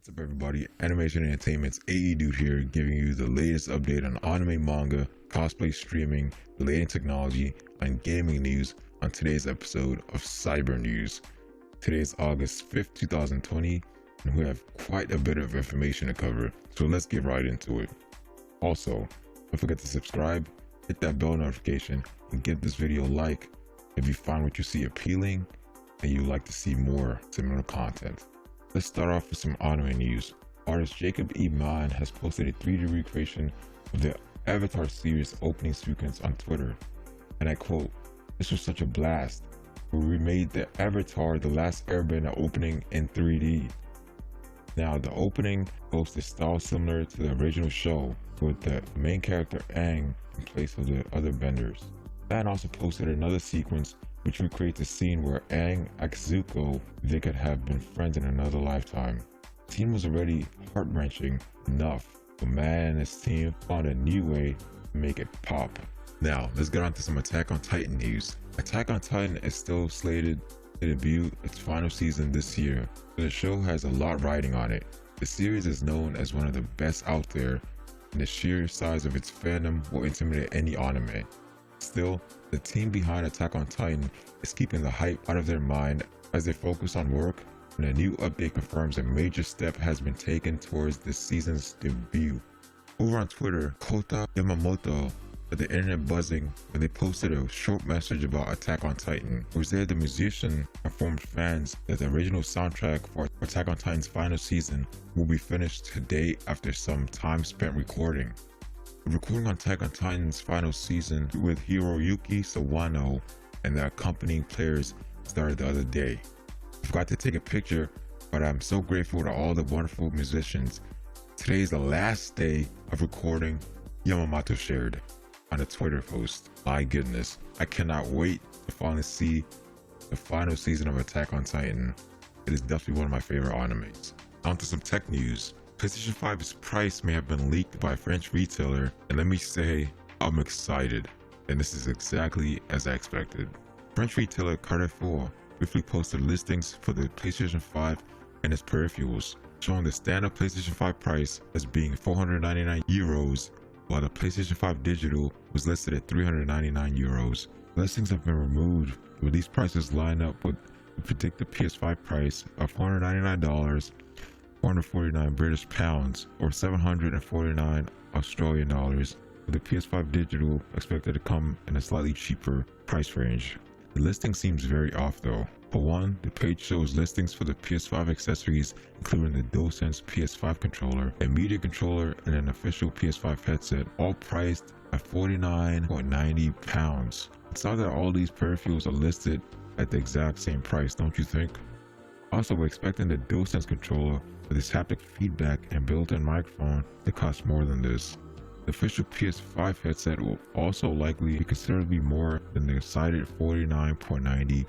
What's up everybody, Animation Entertainment's AE Dude here, giving you the latest update on anime, manga, cosplay, streaming, related technology, and gaming news on today's episode of Cyber News. Today is August 5th, 2020, and we have quite a bit of information to cover, so let's get right into it. Also, don't forget to subscribe, hit that bell notification, and give this video a like if you find what you see appealing and you'd like to see more similar content. Let's start off with some anime news. Artist Jacob E. Mann has posted a 3D recreation of the Avatar series opening sequence on Twitter. And I quote, "This was such a blast. We remade the Avatar The Last Airbender opening in 3D. Now, the opening boasts a style similar to the original show, with the main character Aang in place of the other benders." Mann also posted another sequence which recreates a scene where Aang asks Zuko if they could have been friends in another lifetime. The scene was already heart-wrenching enough, but Mann and his team found a new way to make it pop. Now, let's get on to some Attack on Titan news. Attack on Titan is still slated to debut its final season this year, so the show has a lot riding on it. The series is known as one of the best out there, and the sheer size of its fandom will intimidate any anime. Still, the team behind Attack on Titan is keeping the hype out of their mind as they focus on work, and a new update confirms a major step has been taken towards this season's debut. Over on Twitter, Kota Yamamoto had the internet buzzing when they posted a short message about Attack on Titan, where said the musician informed fans that the original soundtrack for Attack on Titan's final season will be finished today after some time spent recording. The recording on Attack on Titan's final season with Hiroyuki Sawano and the accompanying players started the other day. I forgot to take a picture, but I'm so grateful to all the wonderful musicians. Today is the last day of recording, Yamamoto shared on a Twitter post. My goodness, I cannot wait to finally see the final season of Attack on Titan. It is definitely one of my favorite animes. On to some tech news. PlayStation 5's price may have been leaked by a French retailer, and let me say, I'm excited, and this is exactly as I expected. French retailer Carrefour briefly posted listings for the PlayStation 5 and its peripherals, showing the standard PlayStation 5 price as being €499, while the PlayStation 5 Digital was listed at €399. Listings have been removed, but these prices line up with the predicted PS5 price of $499, 449 British pounds, or 749 Australian dollars, with the PS5 Digital expected to come in a slightly cheaper price range. The listing seems very off though. For one, the page shows listings for the PS5 accessories, including the DualSense PS5 controller, a media controller, and an official PS5 headset, all priced at £49.90. It's odd that all these peripherals are listed at the exact same price, don't you think? Also, we're expecting the DualSense controller with its haptic feedback and built-in microphone to cost more than this. The official PS5 headset will also likely be considerably more than the cited €49.90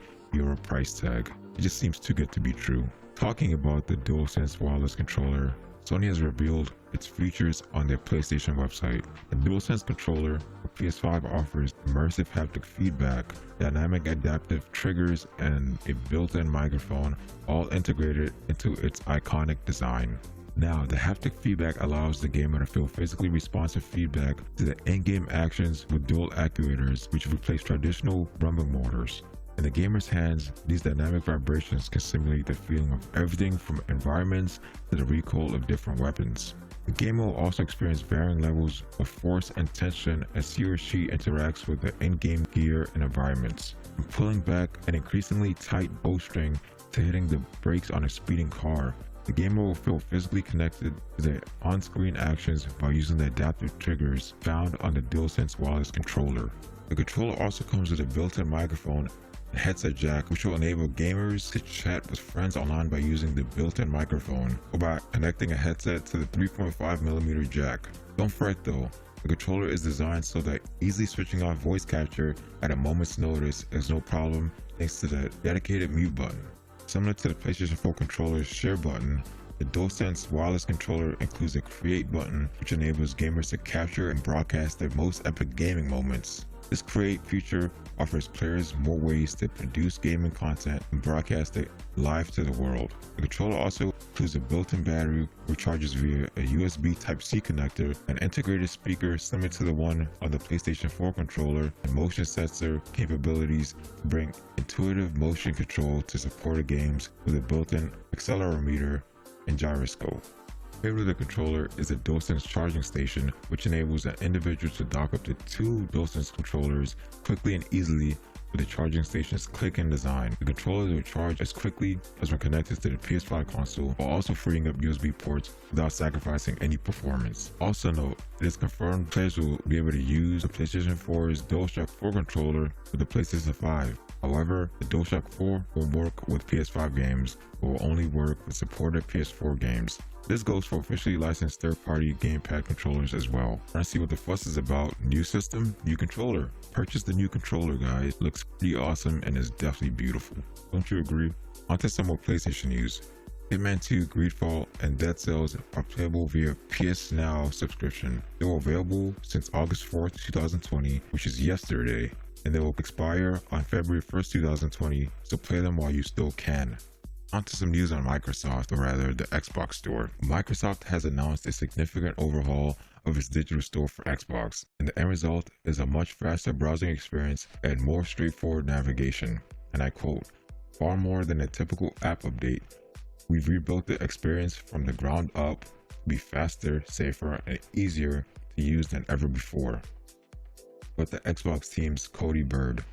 price tag. It just seems too good to be true. Talking about the DualSense wireless controller, Sony has revealed its features on their PlayStation website. The DualSense controller for PS5 offers immersive haptic feedback, dynamic adaptive triggers, and a built-in microphone, all integrated into its iconic design. Now, the haptic feedback allows the gamer to feel physically responsive feedback to the in-game actions with dual actuators, which replace traditional rumbling motors. In the gamer's hands, these dynamic vibrations can simulate the feeling of everything from environments to the recoil of different weapons. The gamer will also experience varying levels of force and tension as he or she interacts with the in-game gear and environments, from pulling back an increasingly tight bowstring to hitting the brakes on a speeding car. The gamer will feel physically connected to the on-screen actions by using the adaptive triggers found on the DualSense wireless controller. The controller also comes with a built-in microphone and headset jack, which will enable gamers to chat with friends online by using the built-in microphone or by connecting a headset to the 3.5mm jack. Don't fret though, the controller is designed so that easily switching off voice capture at a moment's notice is no problem thanks to the dedicated mute button. Similar to the PlayStation 4 controller's share button, the DualSense wireless controller includes a create button which enables gamers to capture and broadcast their most epic gaming moments. This Create feature offers players more ways to produce gaming content and broadcast it live to the world. The controller also includes a built-in battery which charges via a USB Type-C connector, an integrated speaker similar to the one on the PlayStation 4 controller, and motion sensor capabilities to bring intuitive motion control to supported games with a built-in accelerometer and gyroscope. Paired with the controller is a DualSense charging station, which enables an individual to dock up to 2 DualSense controllers quickly and easily with the charging station's click-in design. The controllers will charge as quickly as when connected to the PS5 console, while also freeing up USB ports without sacrificing any performance. Also note, it is confirmed players will be able to use the PlayStation 4's DualShock 4 controller with the PlayStation 5. However, the DualShock 4 will work with PS5 games, but will only work with supported PS4 games. This goes for officially licensed third-party gamepad controllers as well. Want to see what the fuss is about? New system, new controller. Purchase the new controller, guys. Looks pretty awesome and is definitely beautiful. Don't you agree? Onto some more PlayStation news. Hitman 2, Greedfall, and Dead Cells are playable via PS Now subscription. They were available since August 4th, 2020, which is yesterday, and they will expire on February 1st, 2020, so play them while you still can. Onto some news on Microsoft, or rather the Xbox Store. Microsoft has announced a significant overhaul of its digital store for Xbox, and the end result is a much faster browsing experience and more straightforward navigation. And I quote, "Far more than a typical app update, we've rebuilt the experience from the ground up to be faster, safer, and easier to use than ever before." But the Xbox team's Cody Bird.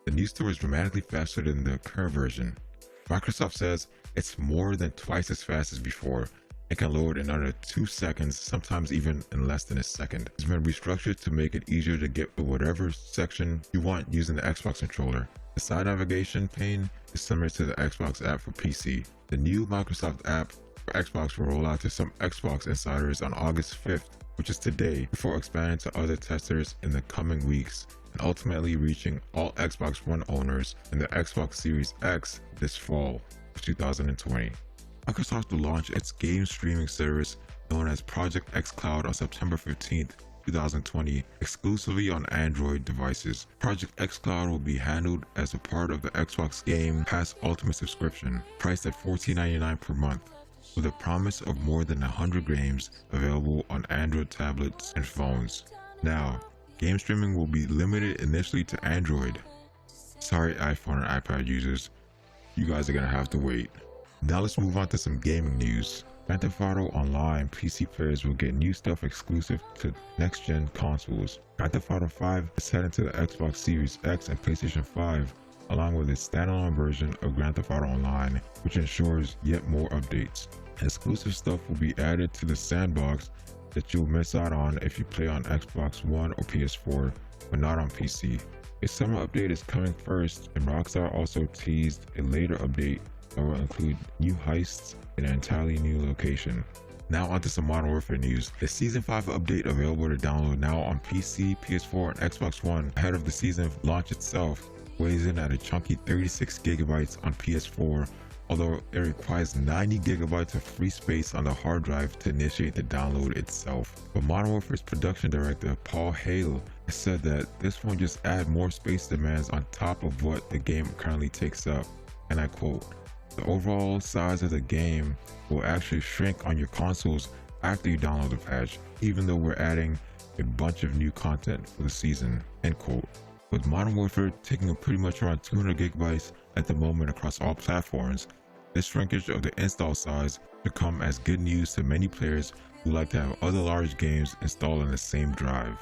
The new store is dramatically faster than the current version. Microsoft says it's more than twice as fast as before and can load in under 2 seconds, sometimes even in less than a second. It's been restructured to make it easier to get to whatever section you want using the Xbox controller. The side navigation pane is similar to the Xbox app for PC. The new Microsoft app for Xbox will roll out to some Xbox insiders on August 5th, which is today, before expanding to other testers in the coming weeks, and ultimately reaching all Xbox One owners in the Xbox Series X this fall of 2020. Microsoft will launch its game streaming service known as Project xCloud on September 15th, 2020, exclusively on Android devices. Project xCloud will be handled as a part of the Xbox Game Pass Ultimate subscription, priced at $14.99 per month, with a promise of more than 100 games available on Android tablets and phones. Now, game streaming will be limited initially to Android. Sorry iPhone and iPad users, you guys are gonna have to wait. Now let's move on to some gaming news. Grand Theft Auto Online PC players will get new stuff exclusive to next-gen consoles. Grand Theft Auto 5 is heading to the Xbox Series X and PlayStation 5, along with a standalone version of Grand Theft Auto Online, which ensures yet more updates. Exclusive stuff will be added to the sandbox that you'll miss out on if you play on Xbox One or PS4, but not on PC. A summer update is coming first, and Rockstar also teased a later update that will include new heists in an entirely new location. Now onto some Modern Warfare news. The Season 5 update available to download now on PC, PS4, and Xbox One ahead of the season launch itself weighs in at a chunky 36 gigabytes on PS4, although it requires 90 gigabytes of free space on the hard drive to initiate the download itself. But Modern Warfare's production director, Paul Hale, has said that this won't just add more space demands on top of what the game currently takes up, and I quote, "The overall size of the game will actually shrink on your consoles after you download the patch, even though we're adding a bunch of new content for the season," end quote. With Modern Warfare taking up pretty much around 200 gigabytes at the moment across all platforms, this shrinkage of the install size should come as good news to many players who like to have other large games installed on the same drive.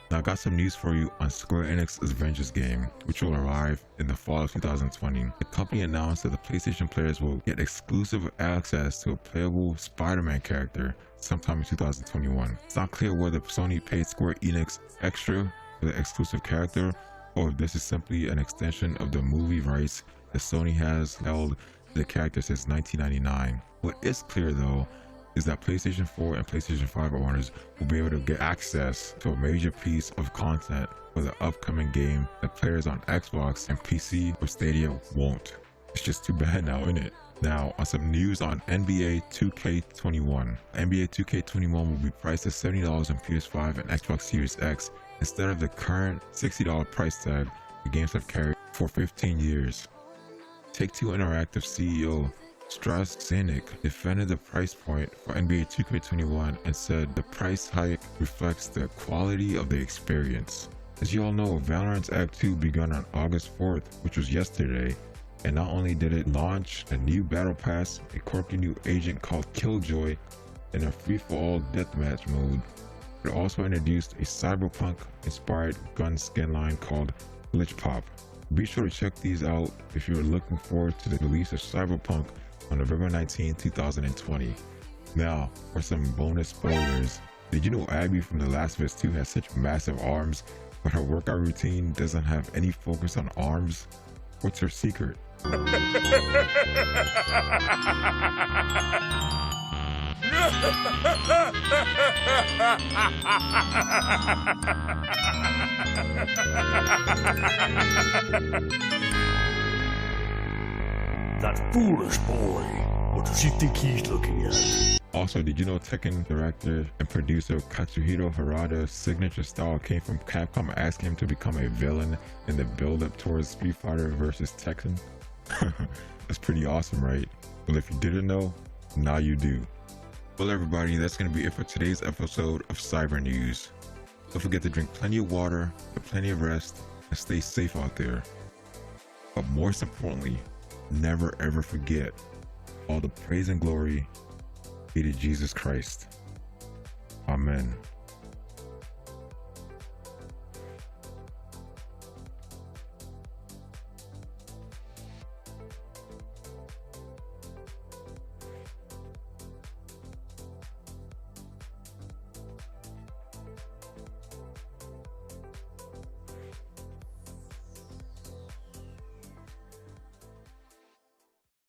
Now I got some news for you on Square Enix's Avengers game, which will arrive in the fall of 2020. The company announced that the PlayStation players will get exclusive access to a playable Spider-Man character sometime in 2021. It's not clear whether Sony paid Square Enix extra for the exclusive character, or if this is simply an extension of the movie rights that Sony has held to the character since 1999. What is clear though is that PlayStation 4 and PlayStation 5 owners will be able to get access to a major piece of content for the upcoming game that players on Xbox and PC or Stadia won't. It's just too bad now, isn't it? Now, on some news on NBA 2K21. NBA 2K21 will be priced at $70 on PS5 and Xbox Series X instead of the current $60 price tag the games have carried for 15 years. Take-Two Interactive CEO Strauss Zelnick defended the price point for NBA 2K21 and said the price hike reflects the quality of the experience. As you all know, Valorant's Act 2 began on August 4th, which was yesterday, and not only did it launch a new battle pass, a quirky new agent called Killjoy, and a free-for-all deathmatch mode, it also introduced a cyberpunk-inspired gun skin line called Glitch Pop. Be sure to check these out if you're looking forward to the release of Cyberpunk on November 19, 2020. Now, for some bonus spoilers. Did you know Abby from The Last of Us 2 has such massive arms, but her workout routine doesn't have any focus on arms? What's her secret? That foolish boy. What does he think he's looking at? Also, did you know Tekken director and producer Katsuhiro Harada's signature style came from Capcom asking him to become a villain in the build-up towards Street Fighter vs. Tekken? That's pretty awesome, right? Well, if you didn't know, now you do. Well, everybody, that's going to be it for today's episode of Cyber News. Don't forget to drink plenty of water, get plenty of rest, and stay safe out there. But most importantly, never ever forget, all the praise and glory be to Jesus Christ. Amen.